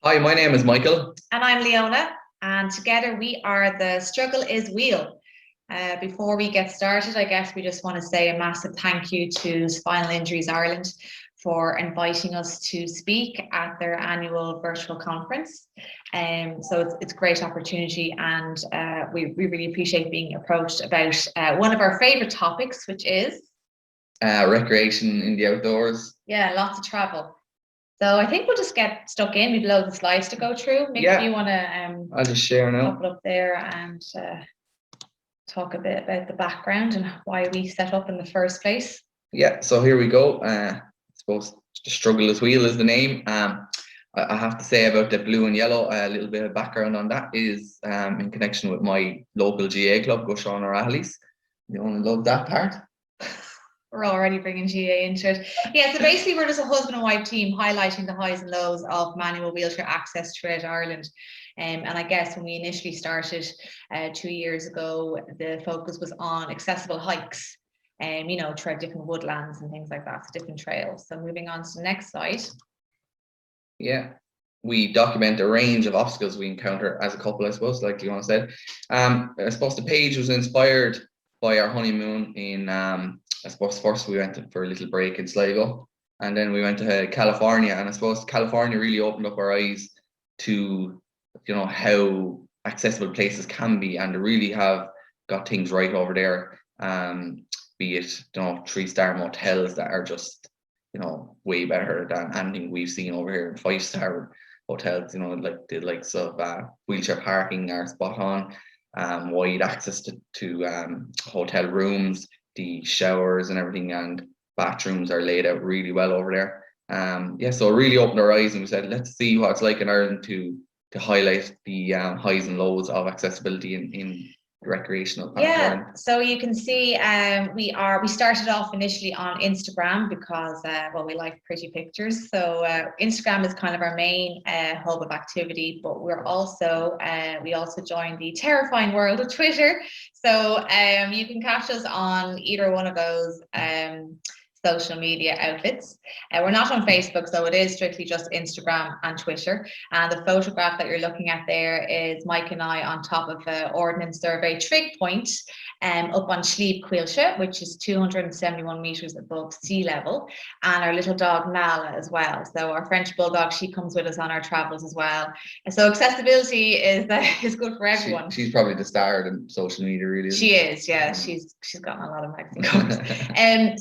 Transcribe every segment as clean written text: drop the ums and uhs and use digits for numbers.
Hi, my name is Michael. And I'm Leona, and together we are the Struggle is Wheel. Before we get started, I guess we just want to say a massive thank you to Spinal Injuries Ireland for inviting us to speak at their annual virtual conference. So it's a great opportunity, and we really appreciate being approached about one of our favourite topics, which is Recreation in the outdoors. Yeah, lots of travel. So I think we'll just get stuck in. We've loads of slides to go through. Mick, Yeah. if you want to I'll just share now. pop it up there and talk a bit about the background and why we set up in the first place. Yeah, so here we go. I suppose the Struggle is Wheel is the name. I have to say about the blue and yellow, a little bit of background on that is in connection with my local GA club, Gushawn O'Reilly's. You only love that part. We're already bringing GA into it. Yeah, so basically we're just a husband and wife team highlighting the highs and lows of manual wheelchair access throughout Ireland. And I guess when we initially started 2 years ago, the focus was on accessible hikes, throughout different woodlands and things like that, so different trails. So moving on to the next slide. Yeah, we document a range of obstacles we encounter as a couple, I suppose, like Leona said. I suppose the page was inspired by our honeymoon in I suppose first we went for a little break in Sligo, and then we went to California, and I suppose California really opened up our eyes to how accessible places can be, and they really have got things right over there. Be it 3-star motels that are just way better than anything we've seen over here. 5-star hotels, like the likes of wheelchair parking are spot on. Wide access to hotel rooms, the showers and everything, and bathrooms are laid out really well over there. So it really opened our eyes, and we said, let's see what it's like in Ireland to highlight the highs and lows of accessibility in recreational part of Ireland. So you can see we started off initially on Instagram because we like pretty pictures. So Instagram is kind of our main hub of activity, but we also joined the terrifying world of Twitter. So you can catch us on either one of those social media outlets. We're not on Facebook, so it is strictly just Instagram and Twitter. And the photograph that you're looking at there is Mike and I on top of the Ordnance Survey trig point up on Slieve Cuilche, which is 271 meters above sea level, and our little dog Nala as well. So our French bulldog, she comes with us on our travels as well. And so accessibility is good for everyone. She's probably the star in social media, really. She is, yeah. She's gotten a lot of magazine covers.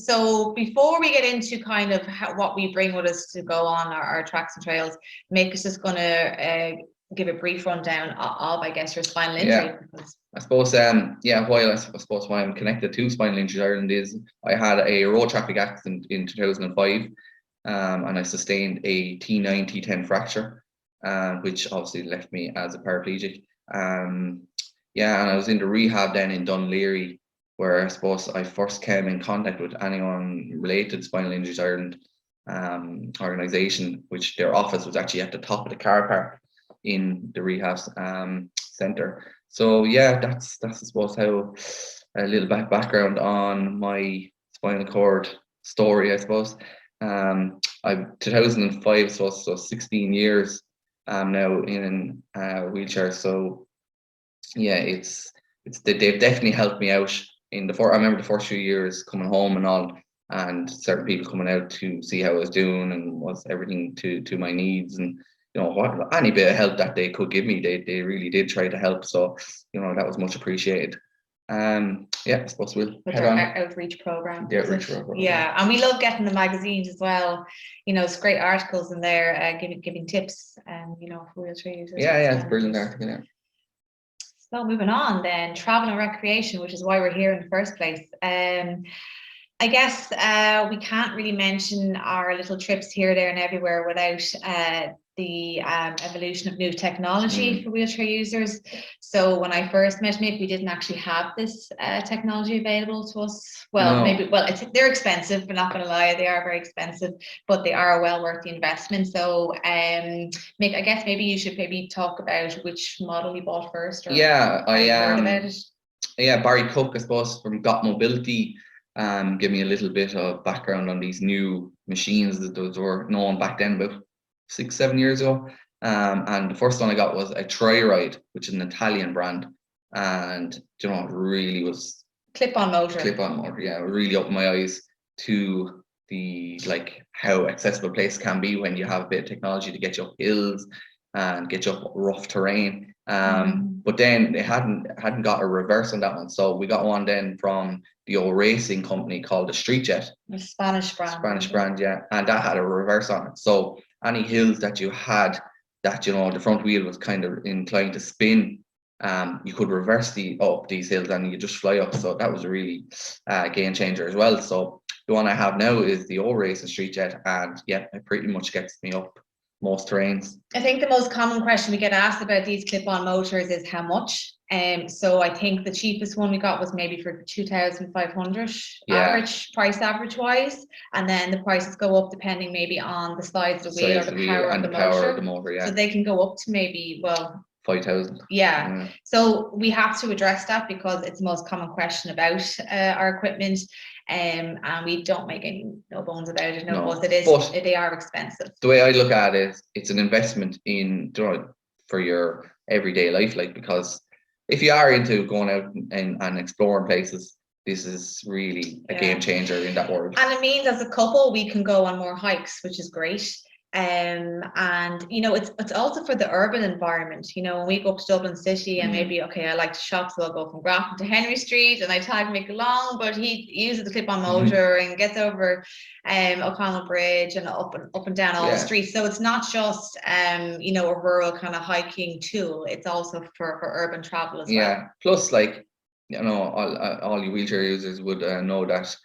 So before we get into kind of what we bring with us to go on our tracks and trails, Mick is just going to give a brief rundown of, I guess, your spinal injury. Yeah. I suppose, why I'm connected to Spinal Injuries Ireland is I had a road traffic accident in 2005, and I sustained a T9, T10 fracture, which obviously left me as a paraplegic. And I was in the rehab then in Dunleary, where I suppose I first came in contact with anyone related to Spinal Injuries Ireland organisation, which their office was actually at the top of the car park in the rehab centre. So that's I suppose how a little background on my spinal cord story, I suppose. 2005, so 16 years now in a wheelchair. So they've definitely helped me out in I remember the first few years coming home and all, and certain people coming out to see how I was doing and was everything to my needs, and what any bit of help that they could give me, they really did try to help. So that was much appreciated. I suppose we'll with head our on. outreach program. The outreach program. Yeah, and we love getting the magazines as well. It's great articles in there, giving tips, for wheelchair users. It's a brilliant article. Yeah. So moving on then, travel and recreation, which is why we're here in the first place. I guess we can't really mention our little trips here, there and everywhere without the evolution of new technology for wheelchair users. So when I first met Mick, we didn't actually have this technology available to us. They're expensive, we're not going to lie, they are very expensive, but they are well worth the investment. So Mick, I guess maybe you should talk about which model you bought first. Or heard about it. Barry Cook, I suppose, from Got Mobility, give me a little bit of background on these new machines that those were known back then about 6-7 years ago. And the first one I got was a Tri-Ride, which is an Italian brand. And, you know, it really was Clip-on motor. Clip-on motor, yeah. It really opened my eyes to the, like, how accessible a place can be when you have a bit of technology to get you up hills and get you up rough terrain. But then it hadn't got a reverse on that one. So we got one then from the old racing company called the Street Jet. The Spanish brand. Spanish brand, yeah. And that had a reverse on it. So any hills that you had that, you know, the front wheel was kind of inclined to spin, you could reverse up these hills and you just fly up. So that was a really game changer as well. So the one I have now is the old racing Street Jet, and yeah, it pretty much gets me up most terrains. I think the most common question we get asked about these clip-on motors is how much. So I think the cheapest one we got was maybe for 2,500 average wise, and then the prices go up depending maybe on the size of the wheel or the power of the motor. Yeah. So they can go up to maybe 5,000. Yeah. So we have to address that because it's the most common question about our equipment. And we don't make no bones about it. But they are expensive. The way I look at it is it's an investment in, you know, for your everyday life, like, because if you are into going out and exploring places, this is really a game changer in that world. And it means as a couple we can go on more hikes, which is great. And you know, it's also for the urban environment. You know, when we go up to Dublin City and maybe I like to shop, so I'll go from Grafton to Henry Street and I tag Mick along, but he uses the clip-on motor and gets over O'Connell Bridge and up and down all the streets. So it's not just you know, a rural kind of hiking tool, it's also for urban travel as well. Yeah, plus, like, you know, all you wheelchair users would know that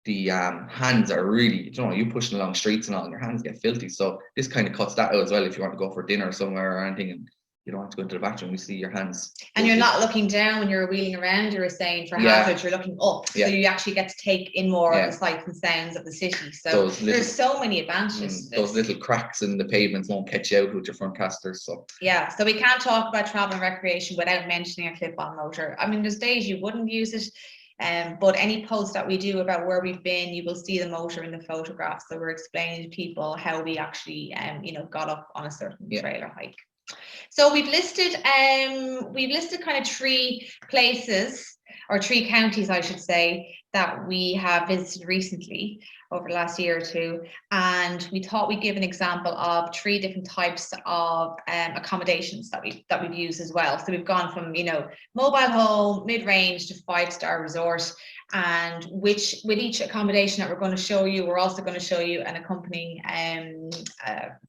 the hands are really, you know, you pushing along streets and all, and your hands get filthy. So this kind of cuts that out as well. If you want to go for dinner somewhere or anything, and you don't have to go into the bathroom, you see your hands. And you're not looking down when you're wheeling around. You were saying for hazards, you're looking up, so you actually get to take in more of the sights and sounds of the city. So there's so many advantages. Those little cracks in the pavements won't catch you out with your front casters. So so we can't talk about travel and recreation without mentioning a clip-on motor. I mean, there's days you wouldn't use it. But any post that we do about where we've been, you will see the motor in the photographs. So we're explaining to people how we actually, you know, got up on a certain trailer hike. So we've listed kind of 3 places, or 3 counties, I should say, that we have visited recently over the last year or 2, and we thought we'd give an example of 3 different types of accommodations that we've used as well. So we've gone from, you know, mobile home, mid-range to 5-star resort, and with each accommodation that we're going to show you, we're also going to show you an accompanying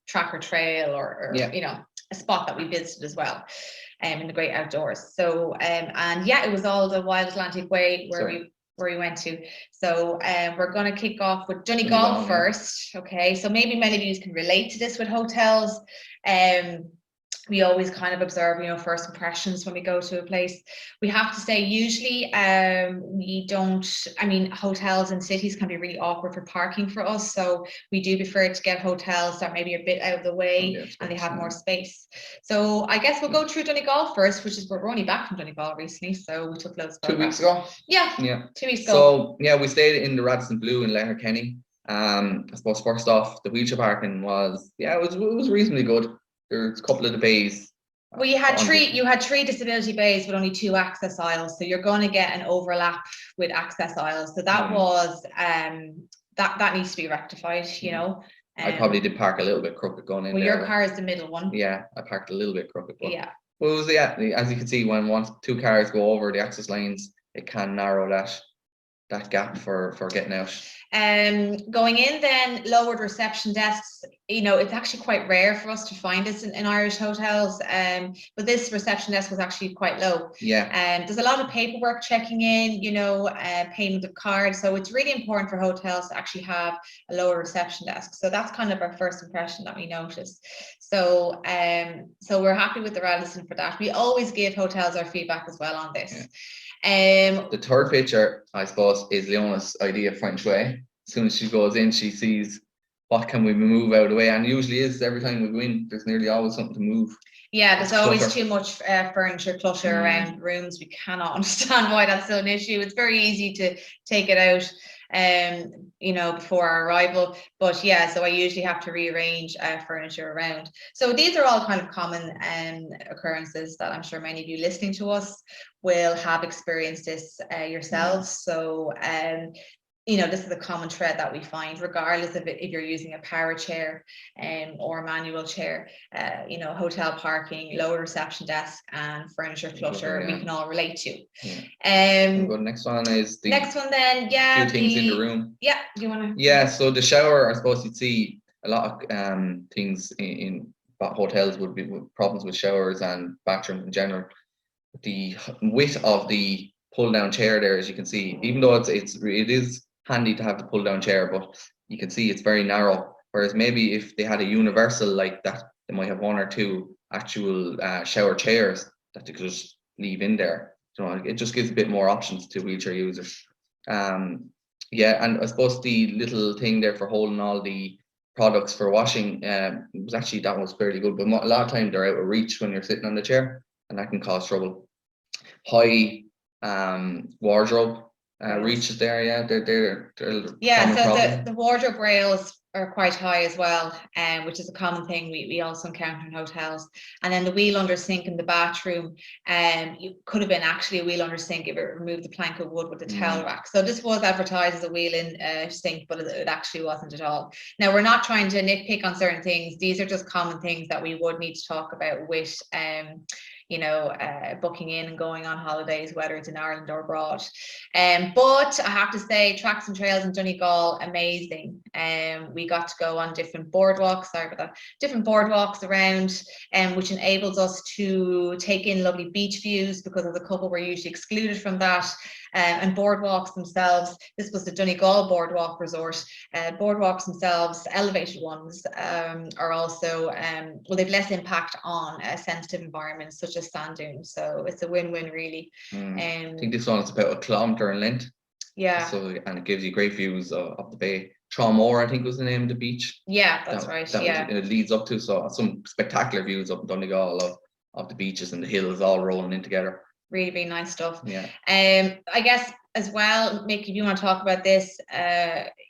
track or trail or you know, a spot that we visited as well in the great outdoors. So and yeah, it was all the Wild Atlantic Way where we went to. So we're going to kick off with Donegal first. Okay, so maybe many of you can relate to this with hotels. We always kind of observe, you know, first impressions when we go to a place. We have to say, usually we don't, I mean, hotels in cities can be really awkward for parking for us. So we do prefer to get hotels that maybe are a bit out of the way and they have more space. So I guess we'll go through Donegal first, which is, we're only back from Donegal recently. So we took loads of 2 weeks ago. Yeah. 2 weeks ago. So yeah, we stayed in the Radisson Blu in Letterkenny. I suppose first off, the wheelchair parking was, it was reasonably good. There's a couple of the bays. Well, you had 3 disability bays with only 2 access aisles, so you're going to get an overlap with access aisles. So that was that needs to be rectified, you know. I probably did park a little bit crooked going in. Well, your car is the middle one. Yeah, I parked a little bit crooked. But yeah. Well, it was, as you can see, when once 2 cars go over the access lines, it can narrow that gap for getting out. Going in then, lowered reception desks. You know, it's actually quite rare for us to find this in Irish hotels, but this reception desk was actually quite low. There's a lot of paperwork checking in, you know, payment of cards, so it's really important for hotels to actually have a lower reception desk. So that's kind of our first impression that we noticed. So so we're happy with the Radisson for that. We always give hotels our feedback as well on this. The third picture, I suppose, is Leona's idea of French way. As soon as she goes in, she sees what can we move out of the way, and usually is every time we go in, there's nearly always something to move. Yeah, there's always clutter. too much furniture clutter around rooms. We cannot understand why that's still an issue. It's very easy to take it out, you know, before our arrival. But yeah, so I usually have to rearrange furniture around. So these are all kind of common occurrences that I'm sure many of you listening to us will have experienced this yourselves. So you know, this is a common thread that we find, regardless of if you're using a power chair or a manual chair. You know, hotel parking, lower reception desk, and furniture clutter, we can all relate to. Good. Next one is the next one then. Yeah, few things in the room. Yeah, do you want to? Yeah, so the shower, I suppose you'd see a lot of things in hotels would be problems with showers and bathrooms in general. The width of the pull down chair there, as you can see, even though it is handy to have the pull down chair, but you can see it's very narrow. Whereas maybe if they had a universal like that, they might have one or two actual shower chairs that they could just leave in there. You know, it just gives a bit more options to wheelchair users. Yeah, and I suppose the little thing there for holding all the products for washing was actually, that was fairly good, but a lot of time they're out of reach when you're sitting on the chair, and that can cause trouble. High wardrobe reaches there, yeah, they're yeah. So the wardrobe rails are quite high as well, which is a common thing we also encounter in hotels. And then the wheel under sink in the bathroom, you could have been actually a wheel under sink if it removed the plank of wood with the towel rack. So this was advertised as a wheel in sink, but it actually wasn't at all. Now, we're not trying to nitpick on certain things. These are just common things that we would need to talk about with you know, booking in and going on holidays, whether it's in Ireland or abroad. But I have to say, Tracks and Trails in Donegal, amazing. We got to go on different boardwalks, different boardwalks around, which enables us to take in lovely beach views, because as a couple we're usually excluded from that. And boardwalks themselves, this was the Donegal Boardwalk Resort. Boardwalks themselves, elevated ones, are also, well, they've less impact on sensitive environments such as sand dunes. So it's a win-win, really. I think this one is about 1 kilometre in length. Yeah. So, and it gives you great views of the bay. Tramore, I think, was the name of the beach. Yeah, that's right. Yeah. It leads up to, so some spectacular views up in Donegal of the beaches and the hills all rolling in together. Really, really nice stuff. Yeah. I guess as well, Mick, if you want to talk about this,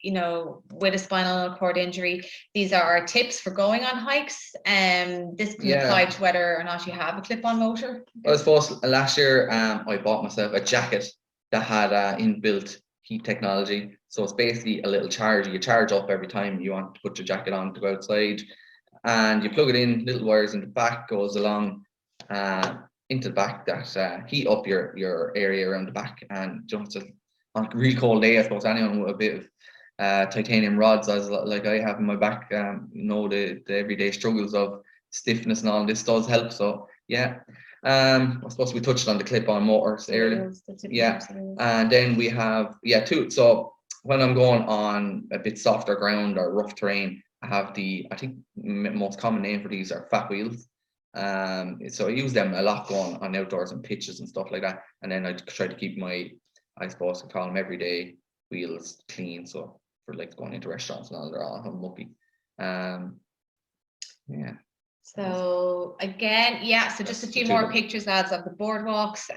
you know, with a spinal cord injury, these are our tips for going on hikes. This can apply to whether or not you have a clip-on motor. Well, I suppose last year I bought myself a jacket that had inbuilt heat technology. So it's basically a little charger. You charge up every time you want to put your jacket on to go outside, and you plug it in, little wires in the back, goes along into the back that heat up your area around the back. And just on a really cold day, I suppose anyone with a bit of titanium rods, as like I have in my back, you know, the everyday struggles of stiffness and all this does help. So yeah, I suppose we touched on the clip-on motors earlier. Yeah, and then we have two. So when I'm going on a bit softer ground or rough terrain, I have I think most common name for these are fat wheels. So I use them a lot going on outdoors and pitches and stuff like that. And then I try to keep my, I suppose I call them everyday wheels clean. So for like going into restaurants and all, they're all mucky. Yeah. So again, so just a few more pictures, lads, of the boardwalks.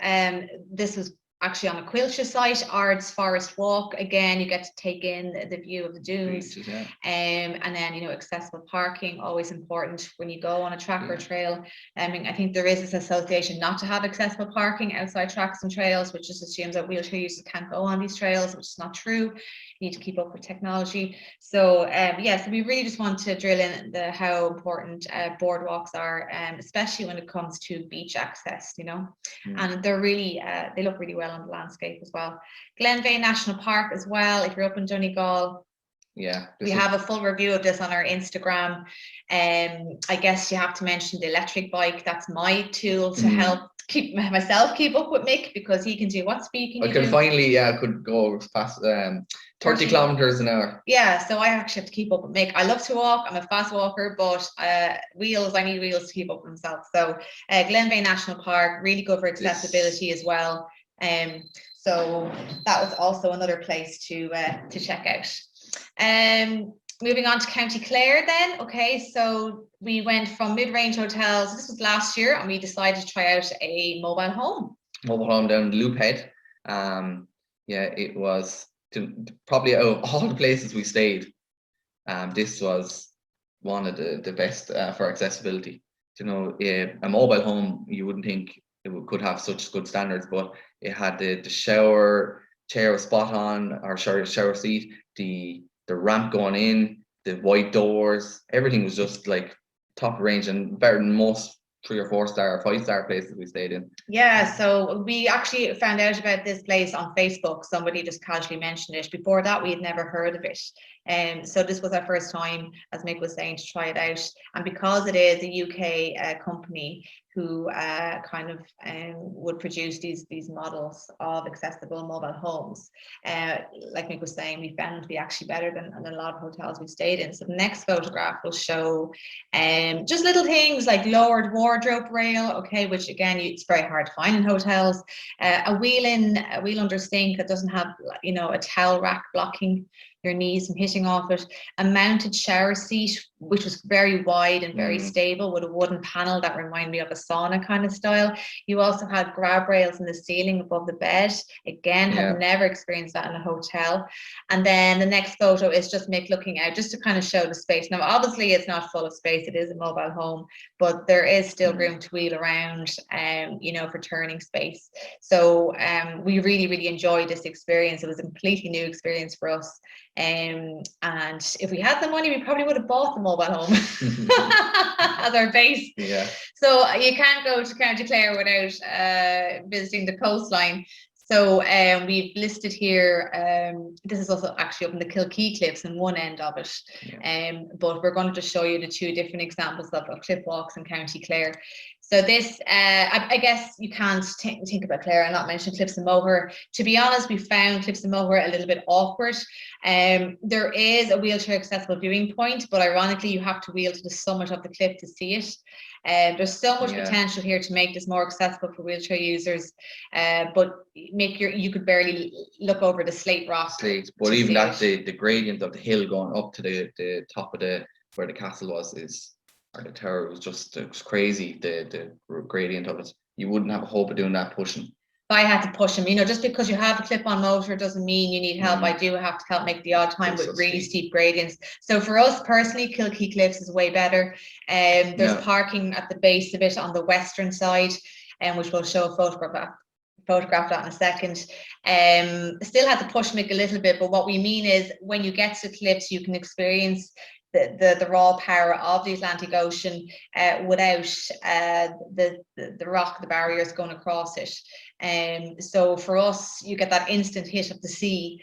This was actually on a Quilcha site, Ard's Forest Walk. Again, you get to take in the view of the dunes. And then, you know, accessible parking, always important when you go on a track or trail. I mean, I think there is this association not to have accessible parking outside tracks and trails, which just assumes that wheelchair users can't go on these trails, which is not true. You need to keep up with technology. So so we really just want to drill in how important boardwalks are, especially when it comes to beach access, you know. And they're really, they look really well on the landscape as well. Glenveigh National Park as well, if you're up in Donegal. Yeah, we have a full review of this on our Instagram. I guess you have to mention the electric bike. That's my tool to help keep up with Mick, because he can do what speed can you do? Finally, I could go past 30 kilometers an hour. Yeah, so I actually have to keep up with Mick. I love to walk. I'm a fast walker, but I need wheels to keep up with myself. So Glenveigh National Park, really good for accessibility as well. So that was also another place to check out. moving on to County Clare then. Okay, so we went from mid-range hotels. This was last year, and we decided to try out a mobile home. Mobile home down in Loophead. Yeah, it was probably out of all the places we stayed, this was one of the best for accessibility. You know, a mobile home, you wouldn't think could have such good standards, but it had the shower chair was spot on, or shower seat, the ramp going in, the white doors, everything was just like top range and better than most 3 or 4 star or 5-star places we stayed in. Yeah, so we actually found out about this place on Facebook. Somebody just casually mentioned it. Before that, we had never heard of it. And so this was our first time, as Mick was saying, to try it out. And because it is a UK company who kind of would produce these models of accessible mobile homes, like Mick was saying, we found it to be actually better than a lot of hotels we've stayed in. So the next photograph will show just little things like lowered wardrobe rail, okay, which again, it's very hard to find in hotels. A wheel under sink that doesn't have, you know, a towel rack blocking your knees from hitting off it. A mounted shower seat, which was very wide and very stable, with a wooden panel that reminded me of a sauna kind of style. You also had grab rails in the ceiling above the bed. Again, had never experienced that in a hotel. And then the next photo is just Mick looking out, just to kind of show the space. Now, obviously, it's not full of space. It is a mobile home, but there is still room to wheel around, you know, for turning space. So we really, really enjoyed this experience. It was a completely new experience for us. And if we had the money, we probably would have bought the mobile home as our base. Yeah. So you can't go to County Clare without visiting the coastline. So we've listed here, this is also actually up in the Kilkee Cliffs in one end of it. But we're going to show you the 2 different examples of cliff walks in County Clare. So this, I guess you can't think about Clare and not mention Cliffs of Moher. To be honest, we found Cliffs of Moher a little bit awkward. There is a wheelchair accessible viewing point, but ironically, you have to wheel to the summit of the cliff to see it. There's so much potential here to make this more accessible for wheelchair users, but you could barely look over the slate rock. But even that, the gradient of the hill going up to the top of where the castle was or the tower was just, it was crazy. The gradient of it, you wouldn't have a hope of doing that pushing. I had to push him, you know, just because you have a clip-on motor doesn't mean you need help. I do have to help make the odd time with really steep gradients. So for us personally, Kilkee Cliffs is way better. There's parking at the base of it on the western side, which we'll show a photograph that in a second. Still had to push Mick a little bit, but what we mean is when you get to cliffs, you can experience the raw power of the Atlantic Ocean without the rock, the barriers going across it. So for us, you get that instant hit of the sea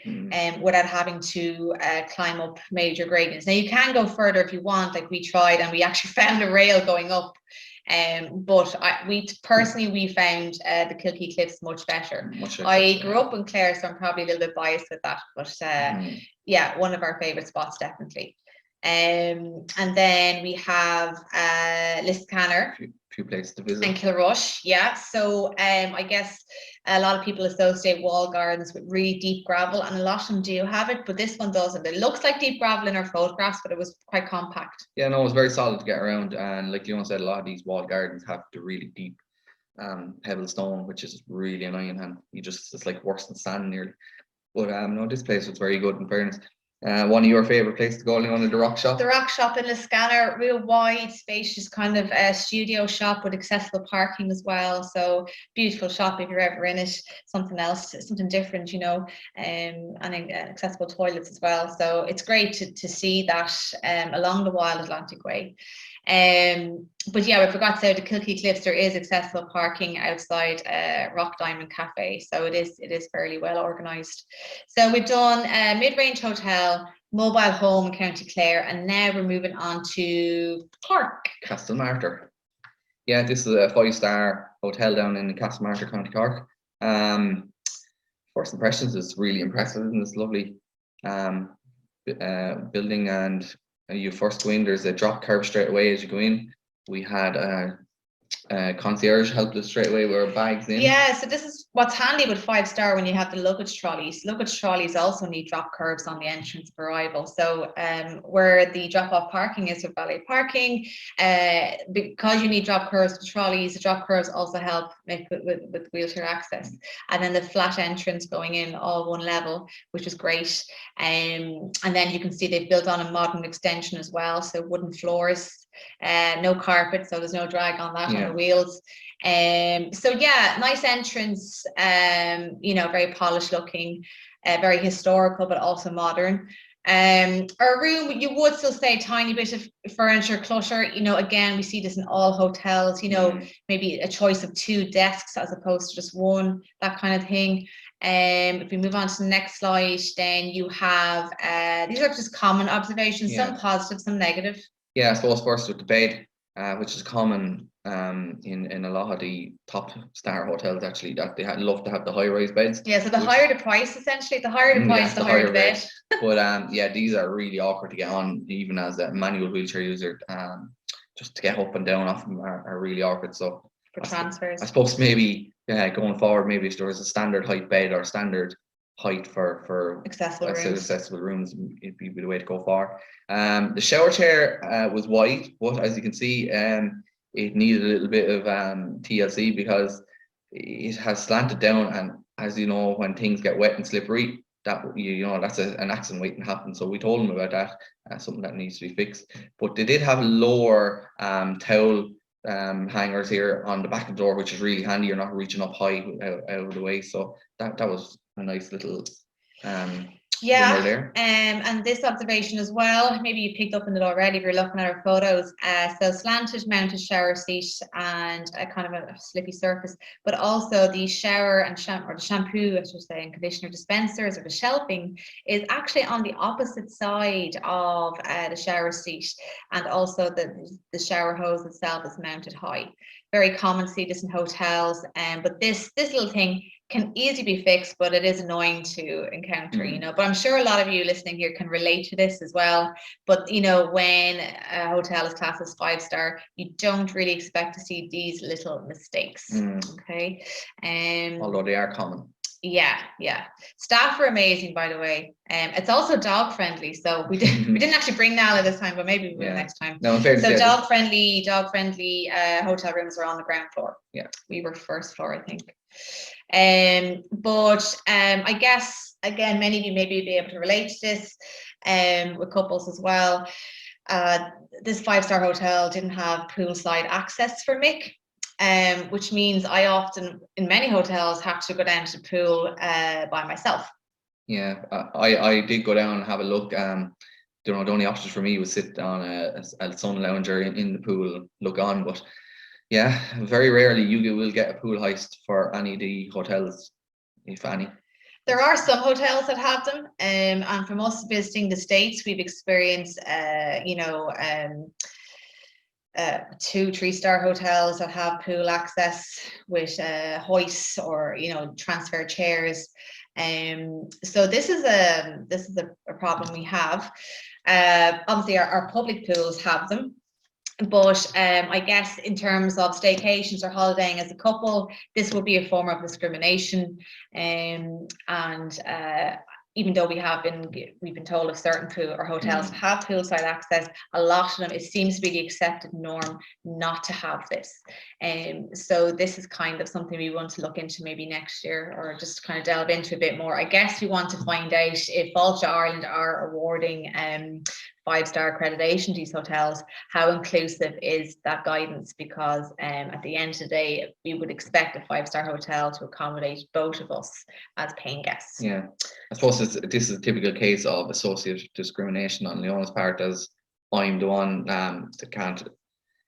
without having to climb up major gradients. Now you can go further if you want, like we tried, and we actually found a rail going up. But we found the Kilkee Cliffs much better. I grew up in Clare, so I'm probably a little bit biased with that, but yeah, one of our favorite spots, definitely. And then we have Liscannor, few places to visit, and Kilrush. Yeah, so I guess a lot of people associate wall gardens with really deep gravel, and a lot of them do have it, but this one doesn't. It looks like deep gravel in our photographs, but it was quite compact. Yeah, no, it was very solid to get around, and like Leon said, a lot of these wall gardens have the really deep pebble stone, which is really annoying, and it's like worse than sand nearly. But no, this place was very good in fairness. One of your favourite places to go, Leon, the Rock Shop? The Rock Shop in Liscannor, real wide, spacious kind of studio shop with accessible parking as well. So beautiful shop if you're ever in it. Something else, something different, you know, and accessible toilets as well. So it's great to see that along the Wild Atlantic Way. But yeah, we forgot to say the Kilkee Cliffs, there is accessible parking outside Rock Diamond Cafe, so it is fairly well organised. So we've done a mid-range hotel, mobile home in County Clare, and now we're moving on to Cork. Castlemartyr. Yeah, this is a 5-star hotel down in Castlemartyr, County Cork. First impressions is really impressive, isn't this lovely building, and you first go in, there's a drop curve straight away as you go in. We had concierge helped us straight away with our bags in. Yeah, so this is what's handy with 5-star when you have the luggage trolleys. Luggage trolleys also need drop curbs on the entrance of arrival. So where the drop-off parking is with valet parking, because you need drop curbs with trolleys, the drop curbs also help make with wheelchair access. And then the flat entrance going in all one level, which is great. And then you can see they've built on a modern extension as well. So wooden floors, no carpet, so there's no drag on that on the wheels. So yeah, nice entrance, very polished looking, very historical, but also modern. Our room, you would still say a tiny bit of furniture clutter. Again, we see this in all hotels, maybe a choice of 2 desks as opposed to just one, that kind of thing. If we move on to the next slide, then you have, these are just common observations, some positive, some negative. Yeah, I suppose first with the bed, which is common in a lot of the top star hotels, actually, that they love to have the high-rise beds. Yeah, so the higher the price, essentially, the higher the price, the higher the bed. But these are really awkward to get on, even as a manual wheelchair user. Just to get up and down off them are really awkward. So for transfers, I suppose maybe going forward, maybe if there was a standard height bed or standard height for accessible rooms, it'd be the way to go for. The shower chair was wide, but as you can see, it needed a little bit of TLC because it has slanted down, and as you know, when things get wet and slippery, that that's an accident waiting to happen. So we told them about that, something that needs to be fixed. But they did have lower towel hangers here on the back of the door, which is really handy. You're not reaching up high out of the way, so that was a nice little there. And this observation as well, maybe you picked up on it already if you're looking at our photos. So slanted mounted shower seat and a kind of a slippy surface, but also the shower and the shampoo, I should say, and conditioner dispensers, or the shelving, is actually on the opposite side of the shower seat, and also the shower hose itself is mounted high. Very common, see this in hotels, but this little thing can easily be fixed, but it is annoying to encounter, but I'm sure a lot of you listening here can relate to this as well. But when a hotel is classed as 5-star, you don't really expect to see these little mistakes. Okay. Although they are common. Yeah. Staff are amazing, by the way. It's also dog friendly. So we didn't actually bring Nala this time, but maybe we will next time. No, so dog friendly hotel rooms are on the ground floor. Yeah. We were first floor, I think. But I guess, again, many of you maybe be able to relate to this with couples as well. This 5-star hotel didn't have poolside access for Mick, which means I often, in many hotels, have to go down to the pool by myself. Yeah, I did go down and have a look. The only option for me was sit on a sun lounger in the pool, look on, but yeah, very rarely you will get a pool heist for any of the hotels, if any. There are some hotels that have them, and from us visiting the States, we've experienced, 2-3-star hotels that have pool access with hoists or transfer chairs. So this is a problem we have. Obviously, our public pools have them. But I guess in terms of staycations or holidaying as a couple, this would be a form of discrimination. And even though we've been told of certain pool or hotels have poolside access, a lot of them, it seems to be the accepted norm not to have this. So this is kind of something we want to look into maybe next year, or just kind of delve into a bit more. I guess we want to find out if Vulture Ireland are awarding 5-star accreditation to these hotels, how inclusive is that guidance? Because at the end of the day, we would expect a 5-star hotel to accommodate both of us as paying guests. Yeah, I suppose this is a typical case of associative discrimination on Leona's part, as I'm the one that can't,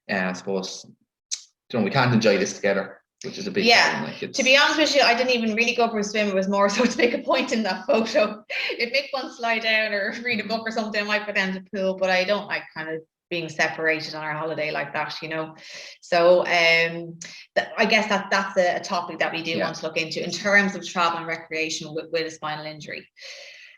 I suppose, we can't enjoy this together, which is a big problem. To be honest with you, I didn't even really go for a swim. It was more so to make a point in that photo. If Mick wants to lie down or read a book or something, I might go down to the pool, but I don't like kind of being separated on our holiday like that, So I guess that's a topic that we do want to look into in terms of travel and recreation with a spinal injury.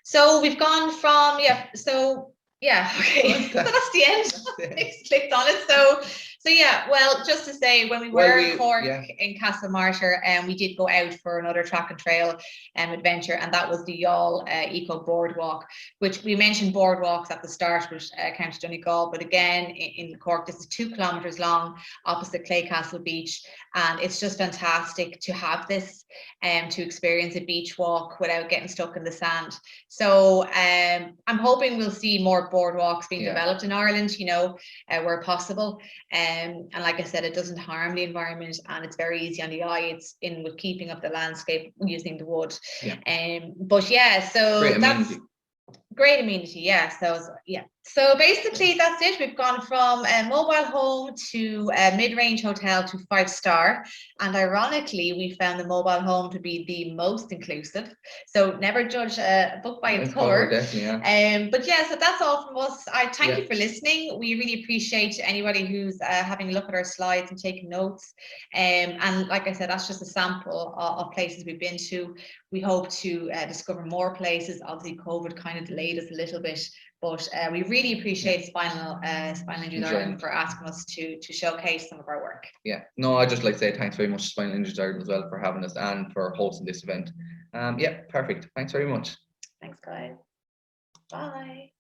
So we've gone from, okay. So that's the end. Nick's clicked on it. So So yeah, well, just to say, when we were in Cork in Castlemartyr, we did go out for another track and trail adventure, and that was the Youghal Eco Boardwalk, which we mentioned boardwalks at the start, which County Donegal, but again in Cork, this is 2 kilometres long opposite Claycastle Beach, and it's just fantastic to have this to experience a beach walk without getting stuck in the sand. So I'm hoping we'll see more boardwalks being developed in Ireland, you know, where possible. And like I said, it doesn't harm the environment, and it's very easy on the eye. It's in with keeping up the landscape using the wood. But yeah, so that's great amenity. Yeah. So yeah. So basically that's it. We've gone from a mobile home to a mid-range hotel to 5-star, and ironically we found the mobile home to be the most inclusive. So never judge a book by its cover. Definitely, but yeah, so that's all from us. I thank you for listening. We really appreciate anybody who's having a look at our slides and taking notes. And like I said, that's just a sample of places we've been to. We hope to discover more places. Obviously COVID kind of delayed us a little bit, but we really appreciate Spinal Injuries Ireland for asking us to showcase some of our work. Yeah, no, I'd just like to say thanks very much to Spinal Injuries Ireland as well for having us and for hosting this event. Yeah, perfect. Thanks very much. Thanks, guys. Bye.